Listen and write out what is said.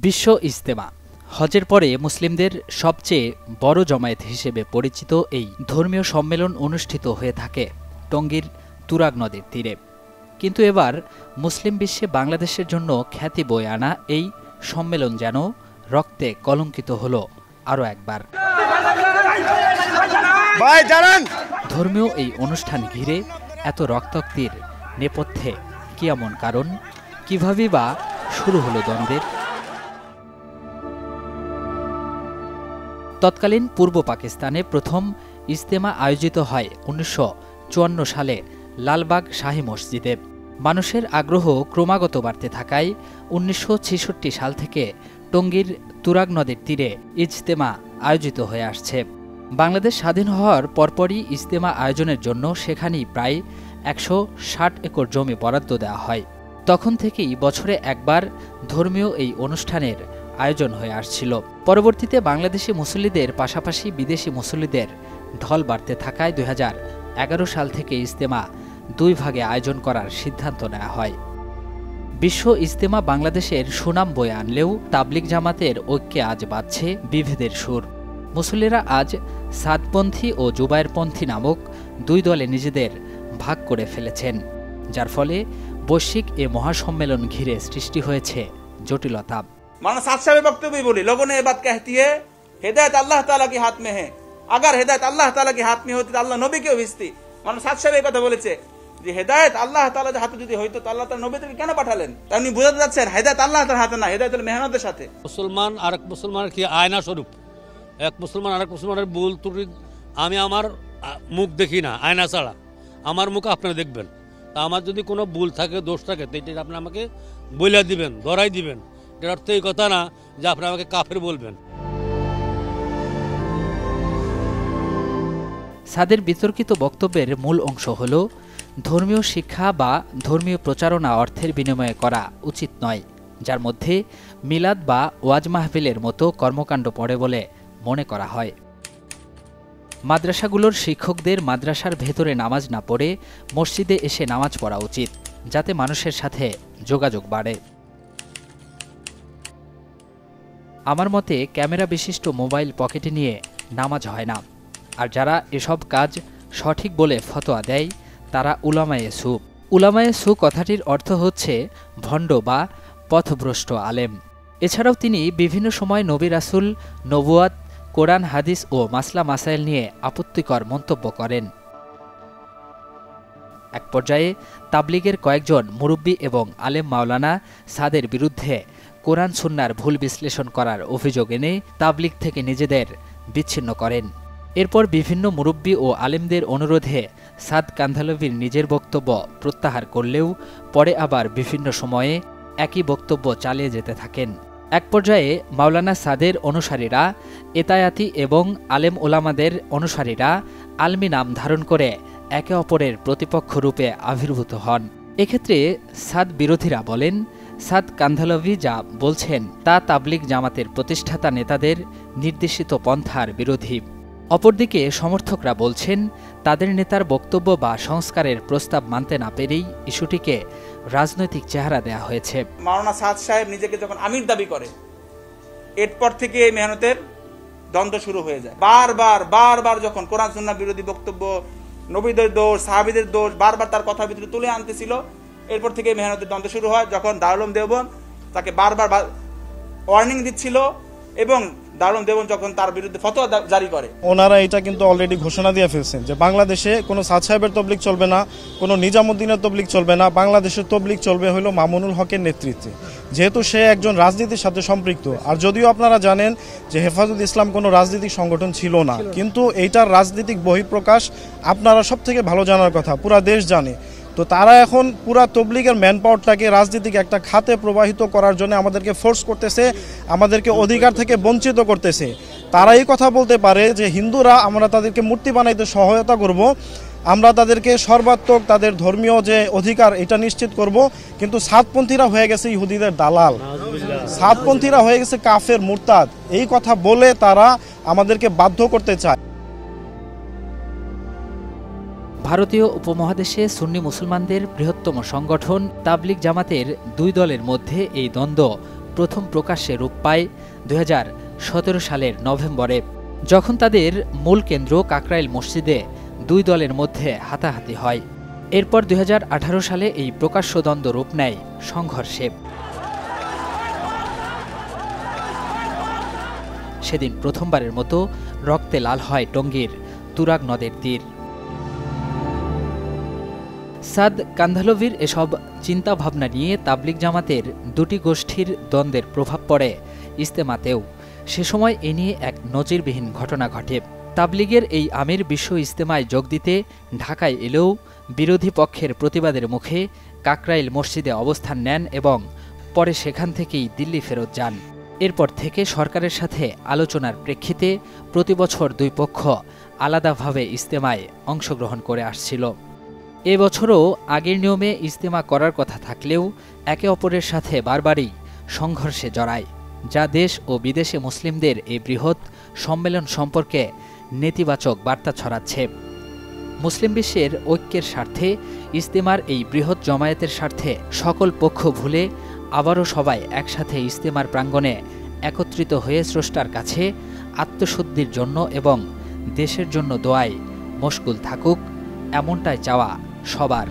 বিশ্ব ইজতেমা হজের পরে মুসলিমদের সবচেয়ে বড় জমায়েত হিসেবে পরিচিত এই ধর্মীয় সম্মেলন অনুষ্ঠিত হয়ে থাকে টঙ্গীর তুরাগ নদীর তীরে। কিন্তু এবার মুসলিম বিশ্বে বাংলাদেশের জন্য খ্যাতি বয়ে আনা এই সম্মেলন যেন রক্তে কলঙ্কিত হলো আরও একবার। ধর্মীয় এই অনুষ্ঠান ঘিরে এত রক্তাক্তির নেপথ্যে কি এমন কারণ, কিভাবে বা শুরু হলো দ্বন্দ্বের? তৎকালীন পূর্ব পাকিস্তানে প্রথম ইজতেমা আয়োজিত হয় ১৯৫৪ সালে লালবাগ শাহী মসজিদে। মানুষের আগ্রহ ক্রমাগত বাড়তে থাকায় ১৯৬৬ সাল থেকে টঙ্গীর তুরাগ নদীর তীরে ইজতেমা আয়োজিত হয়ে আসছে। বাংলাদেশ স্বাধীন হওয়ার পরপরই ইজতেমা আয়োজনের জন্য সেখানেই প্রায় ১৬০ একর জমি বরাদ্দ দেওয়া হয়। তখন থেকেই বছরে একবার ধর্মীয় এই অনুষ্ঠানের আয়োজন হয়ে আসছিল। পরবর্তীতে বাংলাদেশি মুসল্লিদের পাশাপাশি বিদেশি মুসল্লিদের ঢল বাড়তে থাকায় ২০১১ সাল থেকে ইজতেমা দুই ভাগে আয়োজন করার সিদ্ধান্ত নেওয়া হয়। বিশ্ব ইজতেমা বাংলাদেশের সুনাম বয়ে আনলেও তাবলিগ জামাতের ঐক্যে আজ বাজছে বিভেদের সুর। মুসল্লিরা আজ সাদপন্থী ও জুবায়েরপন্থী নামক দুই দলে নিজেদের ভাগ করে ফেলেছেন, যার ফলে বৈশ্বিক এ মহাসম্মেলন ঘিরে সৃষ্টি হয়েছে জটিলতা। माना साथ साहब वक्त भी बोली, लोगों ने ये बात कहती है हिदायत अल्लाह ताला के हाथ में है, अगर हिदायत अल्लाह ताला के हाथ में होती तो আল্লাহ নবী কেও भेजती। माना साथ साहब এই কথা বলেছে যে হিদায়ত আল্লাহ তাআলার হাতে যদি হইতো তো আল্লাহ তাআলা নবীকে কেন পাঠালেন? তাই উনি বুঝাতে যাচ্ছেন হিদায়ত আল্লাহ তাআলার হাতে না, হিদায়ত হলো মেহনতের সাথে। মুসলমান আরেক মুসলমানের কি আয়না স্বরূপ, এক মুসলমান আরেক মুসলমানের ভুল ত্রুটি আমি আমার মুখ দেখি না আয়না ছাড়া, আমার মুখ আপনারা দেখবেন। তা আমার যদি কোনো ভুল থাকে, দোষ থাকে, তো এটা আপনি আমাকে বলে দিবেন, ধরাই দিবেন। এর অর্থ এই কথা না যে আপনি আমাকে কাফের বলবেন। সাদের বিতর্কিত বক্তব্যের মূল অংশ হল ধর্মীয় শিক্ষা বা ধর্মীয় প্রচারণা অর্থের বিনিময়ে করা উচিত নয়, যার মধ্যে মিলাদ বা ওয়াজ মাহফিলের মতো কর্মকাণ্ড পড়ে বলে মনে করা হয়। মাদ্রাসাগুলোর শিক্ষকদের মাদ্রাসার ভেতরে নামাজ না পড়ে মসজিদে এসে নামাজ পড়া উচিত, যাতে মানুষের সাথে যোগাযোগ বাড়ে। আমার মতে ক্যামেরা বিশিষ্ট মোবাইল পকেটে নিয়ে নামাজ হয় না, আর যারা এসব কাজ সঠিক বলে ফতোয়া দেয় তারা উলামায়ে সু। উলামায়ে সু কথাটির অর্থ হচ্ছে ভণ্ড বা পথভ্রষ্ট আলেম। এছাড়াও তিনি বিভিন্ন সময় নবী রাসূল, নবুয়াত, কোরআন হাদিস ও মাসলা মাসাইল নিয়ে আপত্তিকর মন্তব্য করেন। এক পর্যায়ে তাবলিগের কয়েকজন মুরব্বী এবং আলেম মাওলানা সাদের বিরুদ্ধে কোরআন সুন্নাহর ভুল বিশ্লেষণ করার অভিযোগ এনে তাবলিগ থেকে নিজেদের বিচ্ছিন্ন করেন। এরপর বিভিন্ন মুরব্বী ও আলেমদের অনুরোধে সাদ কান্ধালভির নিজের বক্তব্য প্রত্যাহার করলেও পরে আবার বিভিন্ন সময়ে একই বক্তব্য চালিয়ে যেতে থাকেন। এক পর্যায়ে মাওলানা সাদের অনুসারীরা এতায়াতি এবং আলেম ওলামাদের অনুসারীরা আলমি নাম ধারণ করে একে অপরের প্রতিপক্ষ রূপে আবির্ভূত হন। এক্ষেত্রে সাদ বিরোধীরা বলেন, সাদ কান্ধালভি যা বলছেন তা তাবলিগ জামাতের প্রতিষ্ঠাতা নেতাদের নির্দেশিত পন্থার বিরোধী। অপরদিকে সমর্থকরা বলছেন তাদের নেতার বক্তব্য বা সংস্কারের প্রস্তাব মানতে না পেরেই ইস্যুটিকে রাজনৈতিক চেহারা দেয়া হয়েছে। মাওলানা সাদ সাহেব নিজেকে যখন আমির দাবি করে, এরপর থেকে এই মেহনতের দ্বন্দ্ব শুরু হয়ে যায়। বারবার যখন কোরআন সুন্নাহ বিরোধী বক্তব্য, নবীদের দোষ, সাহাবীদের দোষ বারবার তার কথা ভিতরে তুলে আনতেছিল, এরপর থেকে মেহনতের দ্বন্দ্ব শুরু হয়। যখন দারুল উলুম দেওবন্দ তাকে বারবার ওয়ার্নিং দিচ্ছিল এবং দারুল উলুম দেওবন্দ যখন তার বিরুদ্ধে ফতোয়া জারি করে, ওনারা এটা কিন্তু অলরেডি ঘোষণা দিয়ে ফেলছেন যে বাংলাদেশে কোনো সাদ সাহেবের তবলিগ চলবে না, কোনো নিজামুদ্দিনের তবলিগ চলবে না, বাংলাদেশের তবলিগ চলবে হলো মামুনুল হকের নেতৃত্বে, যেহেতু সে একজন রাজনীতির সাথে সম্পৃক্ত। আর যদিও আপনারা জানেন যে হেফাজত ইসলাম কোনো রাজনৈতিক সংগঠন ছিল না, কিন্তু এইটার রাজনৈতিক বহিঃপ্রকাশ আপনারা সব থেকে ভালো জানার কথা, পুরা দেশ জানে। তো তারা এখন পুরা তবলিগের ম্যান পাওয়ারটাকে রাজনীতিক একটা খাতে প্রবাহিত করার জন্য আমাদেরকে ফোর্স করতেছে, আমাদেরকে অধিকার থেকে বঞ্চিত করতেছে। তারা এই কথা বলতে পারে যে হিন্দুরা আমরা তাদেরকে মূর্তি বানাইতে সহায়তা করব, আমরা তাদেরকে সর্বাত্মক তাদের ধর্মীয় যে অধিকার এটা নিশ্চিত করব, কিন্তু সাদপন্থীরা হয়ে গেছে ইহুদিদের দালাল, সাদপন্থীরা হয়ে গেছে কাফের, মুরতাদ। এই কথা বলে তারা আমাদেরকে বাধ্য করতে চায়। ভারতীয় উপমহাদেশে সুন্নি মুসলমানদের বৃহত্তম সংগঠন তাবলিগ জামাতের দুই দলের মধ্যে এই দ্বন্দ্ব প্রথম প্রকাশ্যে রূপ পায় 2017 সালের নভেম্বরে, যখন তাদের মূল কেন্দ্র কাকরাইল মসজিদে দুই দলের মধ্যে হাতাহাতি হয়। এরপর 2018 সালে এই প্রকাশ্য দ্বন্দ্ব রূপ নেয় সংঘর্ষে। সেদিন প্রথমবারের মতো রক্তে লাল হয় টঙ্গীর তুরাগ নদের তীর। সাদ কান্ধালভির এসব চিন্তাভাবনা নিয়ে তাবলিগ জামাতের দুটি গোষ্ঠীর দ্বন্দ্বের প্রভাব পড়ে ইজতেমাতেও। সে সময় এ নিয়ে এক নজিরবিহীন ঘটনা ঘটে। তাবলিগের এই আমির বিশ্ব ইজতেমায় যোগ দিতে ঢাকায় এলেও বিরোধী পক্ষের প্রতিবাদের মুখে কাকরাইল মসজিদে অবস্থান নেন এবং পরে সেখান থেকেই দিল্লি ফেরত যান। এরপর থেকে সরকারের সাথে আলোচনার প্রেক্ষিতে প্রতিবছর দুই পক্ষ আলাদাভাবে ইজতেমায় অংশগ্রহণ করে আসছিল। এবছরও আগের নিয়মে ইজতেমা করার কথা থাকলেও একে অপরের সাথে বারবারই সংঘর্ষে জড়ায়, যা দেশ ও বিদেশে মুসলিমদের এই বৃহৎ সম্মেলন সম্পর্কে নেতিবাচক বার্তা ছড়াচ্ছে। মুসলিম বিশ্বের ঐক্যের স্বার্থে ইজতেমার এই বৃহৎ জমায়েতের স্বার্থে সকল পক্ষ ভুলে আবারও সবাই একসাথে ইজতেমার প্রাঙ্গণে একত্রিত হয়ে স্রষ্টার কাছে আত্মশুদ্ধির জন্য এবং দেশের জন্য দোয়ায় মশগুল থাকুক, এমনটাই চাওয়া সবার।